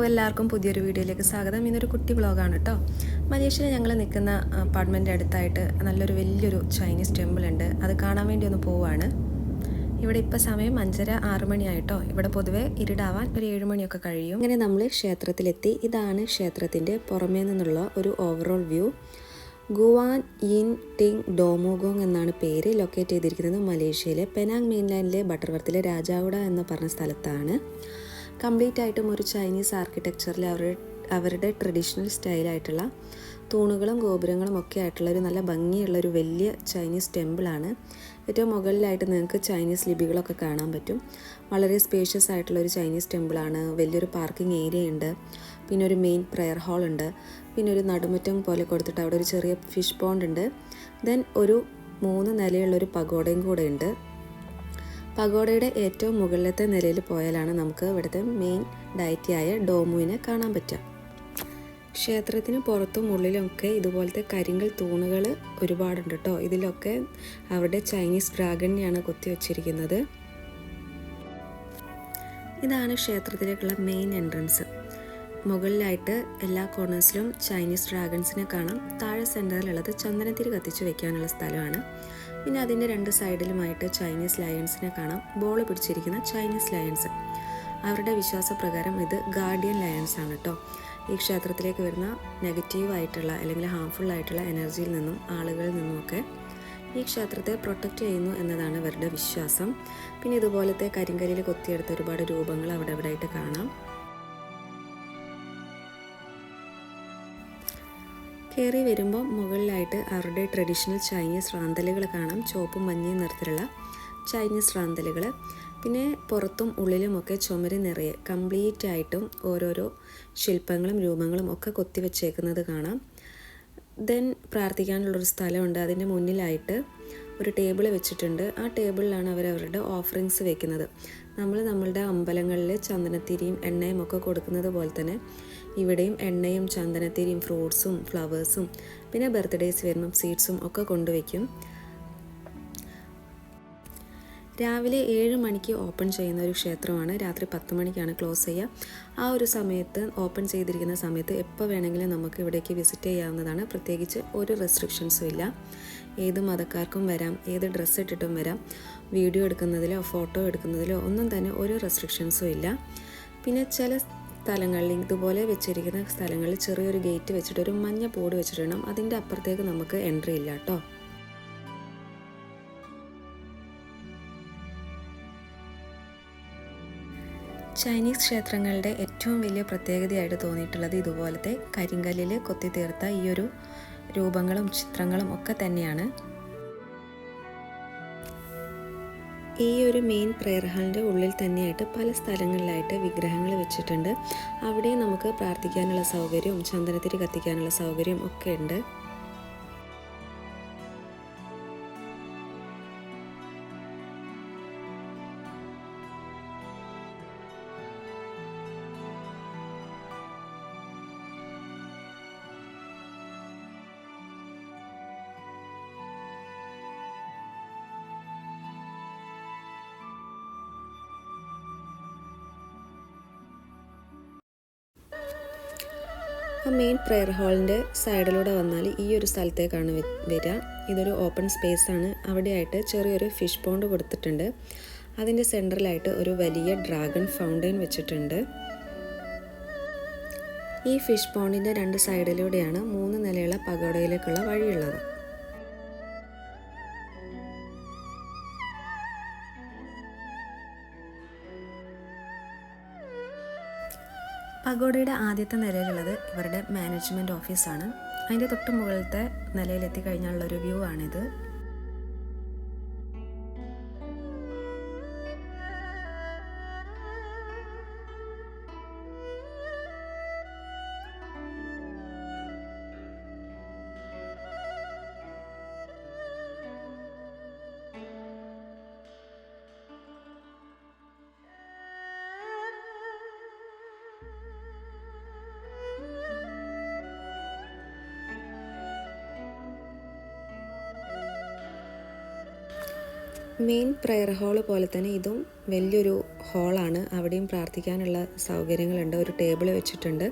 എല്ലാവർക്കും പുതിയൊരു വീഡിയോയിലേക്ക് സ്വാഗതം. ഇന്നൊരു കുട്ടി വ്ളോഗാണ് കേട്ടോ. മലേഷ്യയിൽ ഞങ്ങൾ നിൽക്കുന്ന അപ്പാർട്ട്മെൻറ്റ് അടുത്തായിട്ട് നല്ലൊരു വലിയൊരു ചൈനീസ് ടെമ്പിൾ ഉണ്ട്. അത് കാണാൻ വേണ്ടി ഒന്ന് പോവുകയാണ്. ഇവിടെ ഇപ്പോൾ സമയം 5:30-6 മണിയായിട്ടോ. ഇവിടെ പൊതുവേ ഇരുടാവാൻ ഒരു 7 മണിയൊക്കെ കഴിയും. അങ്ങനെ നമ്മൾ ക്ഷേത്രത്തിലെത്തി. ഇതാണ് ക്ഷേത്രത്തിൻ്റെ പുറമേ നിന്നുള്ള ഒരു ഓവറോൾ വ്യൂ. ഗുവാൻ യിൻ ടിങ് ഡോമോഗോങ് എന്നാണ് പേര്. ലൊക്കേറ്റ് ചെയ്തിരിക്കുന്നത് മലേഷ്യയിലെ പെനാങ് മെയിൻലാൻഡിലെ ബട്ടർവർത്തിലെ രാജാവുഡ എന്ന് പറഞ്ഞ സ്ഥലത്താണ്. കംപ്ലീറ്റ് ആയിട്ടും ഒരു ചൈനീസ് ആർക്കിടെക്ചറിൽ അവരുടെ ട്രഡീഷണൽ സ്റ്റൈലായിട്ടുള്ള തൂണുകളും ഗോപുരങ്ങളും ഒക്കെ ആയിട്ടുള്ള ഒരു നല്ല ഭംഗിയുള്ളൊരു വലിയ ചൈനീസ് ടെമ്പിളാണ്. ഏറ്റവും മുകളിലായിട്ട് നിങ്ങൾക്ക് ചൈനീസ് ലിപികളൊക്കെ കാണാൻ പറ്റും. വളരെ സ്പേഷ്യസ് ആയിട്ടുള്ളൊരു ചൈനീസ് ടെമ്പിളാണ്. വലിയൊരു പാർക്കിംഗ് ഏരിയ ഉണ്ട്. പിന്നെ ഒരു മെയിൻ പ്രെയർ ഹാൾ ഉണ്ട്. പിന്നെ ഒരു നടുമുറ്റം പോലെ കൊടുത്തിട്ട് അവിടെ ഒരു ചെറിയ ഫിഷ് പോണ്ട് ഉണ്ട്. ദെൻ ഒരു 3 നിലയുള്ളൊരു പഗോഡയും കൂടെ ഉണ്ട്. പഗോഡയുടെ ഏറ്റവും മുകളിലത്തെ നിലയിൽ പോയാലാണ് നമുക്ക് ഇവിടുത്തെ മെയിൻ ഡയറ്റിയായ ഡോമുവിനെ കാണാൻ പറ്റുക. ക്ഷേത്രത്തിന് പുറത്തും ഉള്ളിലും ഒക്കെ ഇതുപോലത്തെ കരിങ്കൽ തൂണുകൾ ഒരുപാടുണ്ട് കേട്ടോ. ഇതിലൊക്കെ അവരുടെ ചൈനീസ് ഡ്രാഗണിനെയാണ് കൊത്തിവെച്ചിരിക്കുന്നത്. ഇതാണ് ക്ഷേത്രത്തിലേക്കുള്ള മെയിൻ എൻട്രൻസ്. മുകളിലായിട്ട് എല്ലാ കോർണേഴ്സിലും ചൈനീസ് ഡ്രാഗൺസിനെ കാണാം. താഴെ സെൻറ്ററിലുള്ളത് ചന്ദനത്തിരി കത്തിച്ച് വെക്കാനുള്ള സ്ഥലമാണ്. പിന്നെ അതിൻ്റെ 2 സൈഡിലുമായിട്ട് ചൈനീസ് ലയൺസിനെ കാണാം. ബോൾ പിടിച്ചിരിക്കുന്ന ചൈനീസ് ലയൺസ്. അവരുടെ വിശ്വാസപ്രകാരം ഇത് ഗാർഡിയൻ ലയൺസ് ആണ് കേട്ടോ. ഈ ക്ഷേത്രത്തിലേക്ക് വരുന്ന നെഗറ്റീവായിട്ടുള്ള അല്ലെങ്കിൽ ഹാംഫുൾ ആയിട്ടുള്ള എനർജിയിൽ നിന്നും ആളുകളിൽ നിന്നുമൊക്കെ ഈ ക്ഷേത്രത്തെ പ്രൊട്ടക്റ്റ് ചെയ്യുന്നു എന്നതാണ് ഇവരുടെ വിശ്വാസം. പിന്നെ ഇതുപോലത്തെ കരിങ്കല്ലിൽ കൊത്തിയെടുത്ത ഒരുപാട് രൂപങ്ങൾ അവിടെ ആയിട്ട് കാണാം. കയറി വരുമ്പോൾ മുകളിലായിട്ട് അവരുടെ ട്രഡീഷണൽ ചൈനീസ് റാന്തലുകൾ കാണാം. ചുവപ്പും മഞ്ഞയും നിറത്തിലുള്ള ചൈനീസ് റാന്തലുകൾ. പിന്നെ പുറത്തും ഉള്ളിലുമൊക്കെ ചുമര് നിറയെ കംപ്ലീറ്റ് ആയിട്ടും ഓരോരോ ശില്പങ്ങളും രൂപങ്ങളും ഒക്കെ കൊത്തിവെച്ചേക്കുന്നത് കാണാം. ദെൻ പ്രാർത്ഥിക്കാനുള്ളൊരു സ്ഥലമുണ്ട്. അതിൻ്റെ മുന്നിലായിട്ട് ഒരു ടേബിൾ വെച്ചിട്ടുണ്ട്. ആ ടേബിളിലാണ് അവരുടെ ഓഫറിങ്സ് വെക്കുന്നത്. നമ്മളുടെ അമ്പലങ്ങളിൽ ചന്ദനത്തിരിയും എണ്ണയും ഒക്കെ കൊടുക്കുന്നത് പോലെ തന്നെ ഇവിടെയും എണ്ണയും ചന്ദനത്തിരിയും ഫ്രൂട്ട്സും ഫ്ലവേഴ്സും പിന്നെ ബർത്ത്ഡേയ്സ് വരുമ്പം സ്വീറ്റ്സും ഒക്കെ കൊണ്ടുവയ്ക്കും. രാവിലെ 7 മണിക്ക് ഓപ്പൺ ചെയ്യുന്ന ഒരു ക്ഷേത്രമാണ്. രാത്രി 10 മണിക്കാണ് ക്ലോസ് ചെയ്യുക. ആ ഒരു സമയത്ത് ഓപ്പൺ ചെയ്തിരിക്കുന്ന സമയത്ത് എപ്പോൾ വേണമെങ്കിലും നമുക്ക് ഇവിടേക്ക് വിസിറ്റ് ചെയ്യാവുന്നതാണ്. പ്രത്യേകിച്ച് ഒരു റെസ്ട്രിക്ഷൻസും ഇല്ല. ഏത് മതക്കാർക്കും വരാം, ഏത് ഡ്രസ്സ് ഇട്ടിട്ടും വരാം. വീഡിയോ എടുക്കുന്നതിലോ ഫോട്ടോ എടുക്കുന്നതിലോ ഒന്നും തന്നെ ഒരു റെസ്ട്രിക്ഷൻസും ഇല്ല. പിന്നെ ചില സ്ഥലങ്ങളിൽ ഇതുപോലെ വെച്ചിരിക്കുന്ന സ്ഥലങ്ങളിൽ ചെറിയൊരു ഗേറ്റ് വെച്ചിട്ട് ഒരു മഞ്ഞ ബോർഡ് വെച്ചിട്ടുണ്ടാകും. അതിൻ്റെ അപ്പുറത്തേക്ക് നമുക്ക് എൻട്രി ഇല്ല കേട്ടോ. ചൈനീസ് ക്ഷേത്രങ്ങളുടെ ഏറ്റവും വലിയ പ്രത്യേകതയായിട്ട് തോന്നിയിട്ടുള്ളത് ഇതുപോലത്തെ കരിങ്കല്ലിൽ കൊത്തിത്തീർത്ത ഈ ഒരു രൂപങ്ങളും ചിത്രങ്ങളും ഒക്കെ തന്നെയാണ്. ഈ ഒരു മെയിൻ പ്രെയർ ഹാളിൻ്റെ ഉള്ളിൽ തന്നെയായിട്ട് പല സ്ഥലങ്ങളിലായിട്ട് വിഗ്രഹങ്ങൾ വെച്ചിട്ടുണ്ട്. അവിടെ നമുക്ക് പ്രാർത്ഥിക്കാനുള്ള സൗകര്യവും ചന്ദനത്തിരി കത്തിക്കാനുള്ള സൗകര്യവും ഒക്കെ ഉണ്ട്. ആ മെയിൻ പ്രെയർ ഹാളിൻ്റെ സൈഡിലൂടെ വന്നാൽ ഈ ഒരു സ്ഥലത്തേക്കാണ് വരിക. ഇതൊരു ഓപ്പൺ സ്പേസ് ആണ്. അവിടെയായിട്ട് ചെറിയൊരു ഫിഷ് പോണ്ട് കൊടുത്തിട്ടുണ്ട്. അതിൻ്റെ സെൻറ്ററിലായിട്ട് ഒരു വലിയ ഡ്രാഗൺ ഫൗണ്ടൈൻ വെച്ചിട്ടുണ്ട്. ഈ ഫിഷ് പോണ്ടിൻ്റെ 2 സൈഡിലൂടെയാണ് 3 നിലയുള്ള പഗോഡയിലേക്കുള്ള വഴിയുള്ളത്. പഗോഡയുടെ ആദ്യത്തെ നിലയിലുള്ളത് ഇവരുടെ മാനേജ്മെൻറ്റ് ഓഫീസാണ്. അതിൻ്റെ തൊട്ട് മുകളിലത്തെ നിലയിലെത്തി കഴിഞ്ഞാലുള്ളൊരു വ്യൂ ആണിത്. മെയിൻ പ്രെയർ ഹാള് പോലെ തന്നെ ഇതും വലിയൊരു ഹാളാണ്. അവിടെയും പ്രാർത്ഥിക്കാനുള്ള സൗകര്യങ്ങളുണ്ട്. ഒരു ടേബിൾ വെച്ചിട്ടുണ്ട്.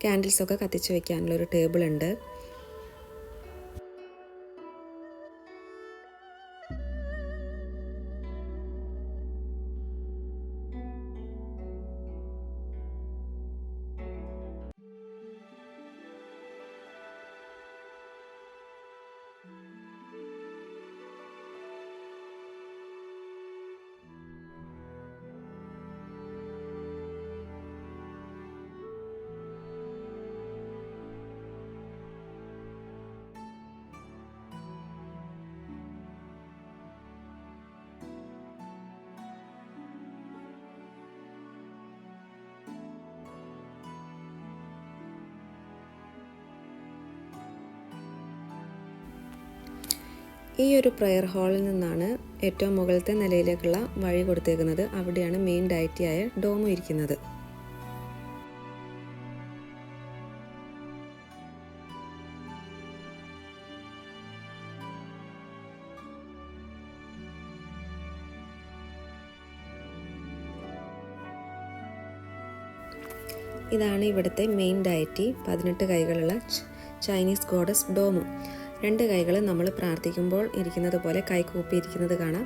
ക്യാൻഡിൽസൊക്കെ കത്തിച്ച് വയ്ക്കാനുള്ളൊരു ടേബിളുണ്ട്. ഈ ഒരു പ്രെയർ ഹാളിൽ നിന്നാണ് ഏറ്റവും മുകളിലത്തെ നിലയിലേക്കുള്ള വഴി കൊടുത്തേക്കുന്നത്. അവിടെയാണ് മെയിൻ ഡയറ്റിയായ ഡോമും ഇരിക്കുന്നത്. ഇതാണ് ഇവിടുത്തെ മെയിൻ ഡയറ്റി, 18 കൈകളുള്ള ചൈനീസ് ഗോഡസ് ഡോമു. 2 കൈകൾ നമ്മൾ പ്രാർത്ഥിക്കുമ്പോൾ ഇരിക്കുന്നത് പോലെ കൈകൂപ്പി ഇരിക്കുന്നത് കാണാം.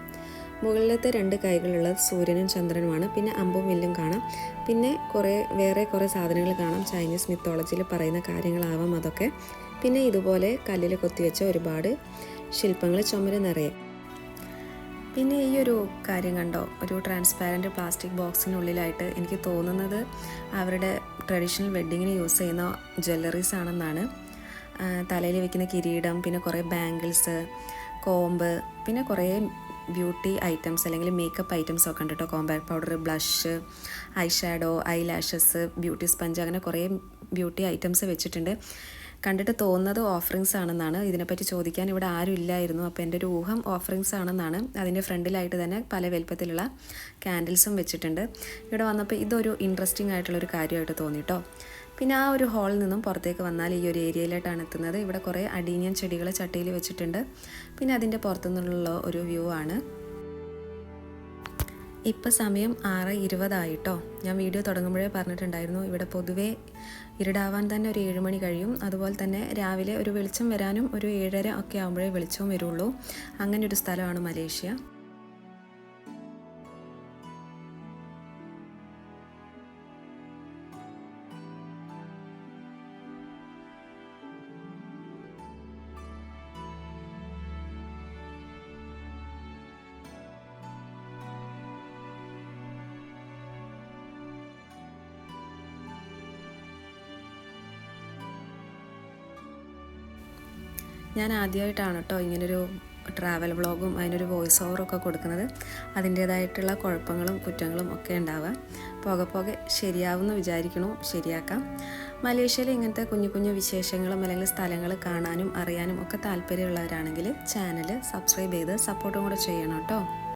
മുകളിലത്തെ 2 കൈകളുള്ളത് സൂര്യനും ചന്ദ്രനുമാണ്. പിന്നെ അമ്പും വില്ലും കാണാം. പിന്നെ വേറെ കുറേ സാധനങ്ങൾ കാണാം. ചൈനീസ് മിത്തോളജിയിൽ പറയുന്ന കാര്യങ്ങളാവാം അതൊക്കെ. പിന്നെ ഇതുപോലെ കല്ലിൽ കൊത്തിവെച്ച ഒരുപാട് ശില്പങ്ങൾ ചുമര് നിറയെ. പിന്നെ ഈ ഒരു കാര്യം കണ്ടോ, ഒരു ട്രാൻസ്പാരൻറ്റ് പ്ലാസ്റ്റിക് ബോക്സിനുള്ളിലായിട്ട് എനിക്ക് തോന്നുന്നത് അവരുടെ ട്രഡീഷണൽ വെഡ്ഡിങ്ങിന് യൂസ് ചെയ്യുന്ന ജ്വല്ലറീസ് ആണെന്നാണ്. തലയിൽ വെക്കുന്ന കിരീടം, പിന്നെ കുറേ ബാംഗിൾസ്, കോമ്പ്, പിന്നെ കുറേ ബ്യൂട്ടി ഐറ്റംസ് അല്ലെങ്കിൽ മേക്കപ്പ് ഐറ്റംസ് ഒക്കെ ഉണ്ട് കേട്ടോ. Compact powder, blush, I shadow, I lashes, beauty sponge, അങ്ങനെ കുറേ ബ്യൂട്ടി ഐറ്റംസ് വെച്ചിട്ടുണ്ട്. കണ്ടിട്ട് തോന്നുന്നത് ഓഫറിങ്സ് ആണെന്നാണ്. ഇതിനെപ്പറ്റി ചോദിക്കാൻ ഇവിടെ ആരും ഇല്ലായിരുന്നു. അപ്പോൾ എൻ്റെ ഒരു ഊഹം ഓഫറിങ്സ് ആണെന്നാണ്. അതിൻ്റെ ഫ്രണ്ടിലായിട്ട് തന്നെ പല വലുപ്പത്തിലുള്ള ക്യാൻഡിൽസും വെച്ചിട്ടുണ്ട്. ഇവിടെ വന്നപ്പോൾ ഇതൊരു ഇൻട്രസ്റ്റിംഗ് ആയിട്ടുള്ളൊരു കാര്യമായിട്ട് തോന്നി കേട്ടോ. പിന്നെ ആ ഒരു ഹാളിൽ നിന്നും പുറത്തേക്ക് വന്നാൽ ഈ ഒരു ഏരിയയിലായിട്ടാണ് എത്തുന്നത്. ഇവിടെ കുറേ അഡീനിയൻ ചെടികൾ ചട്ടിയിൽ വെച്ചിട്ടുണ്ട്. പിന്നെ അതിൻ്റെ പുറത്തുനിന്നുള്ള ഒരു വ്യൂ ആണ്. ഇപ്പം സമയം 6:20 ആയിട്ടോ. ഞാൻ വീഡിയോ തുടങ്ങുമ്പോഴേ പറഞ്ഞിട്ടുണ്ടായിരുന്നു ഇവിടെ പൊതുവേ ഇരുടാവാൻ തന്നെ ഒരു 7 മണി കഴിയും. അതുപോലെ തന്നെ രാവിലെ ഒരു വെളിച്ചം വരാനും ഒരു 7:30 ഒക്കെ ആകുമ്പോഴേ വെളിച്ചവും വരുള്ളൂ. അങ്ങനെ ഒരു സ്ഥലമാണ് മലേഷ്യ. ഞാൻ ആദ്യമായിട്ടാണ് കേട്ടോ ഇങ്ങനൊരു ട്രാവൽ വ്ളോഗും അതിനൊരു വോയിസ് ഓവറൊക്കെ കൊടുക്കുന്നത്. അതിൻ്റേതായിട്ടുള്ള കുഴപ്പങ്ങളും കുറ്റങ്ങളും ഒക്കെ ഉണ്ടാവുക. പോകെ ശരിയാവുമെന്ന് വിചാരിക്കണു. ശരിയാക്കാം. മലേഷ്യയിൽ ഇങ്ങനത്തെ കുഞ്ഞു കുഞ്ഞു വിശേഷങ്ങളും അല്ലെങ്കിൽ സ്ഥലങ്ങൾ കാണാനും അറിയാനും ഒക്കെ താല്പര്യമുള്ളവരാണെങ്കിൽ ചാനൽ സബ്സ്ക്രൈബ് ചെയ്ത് സപ്പോർട്ടും കൂടെ ചെയ്യണം കേട്ടോ.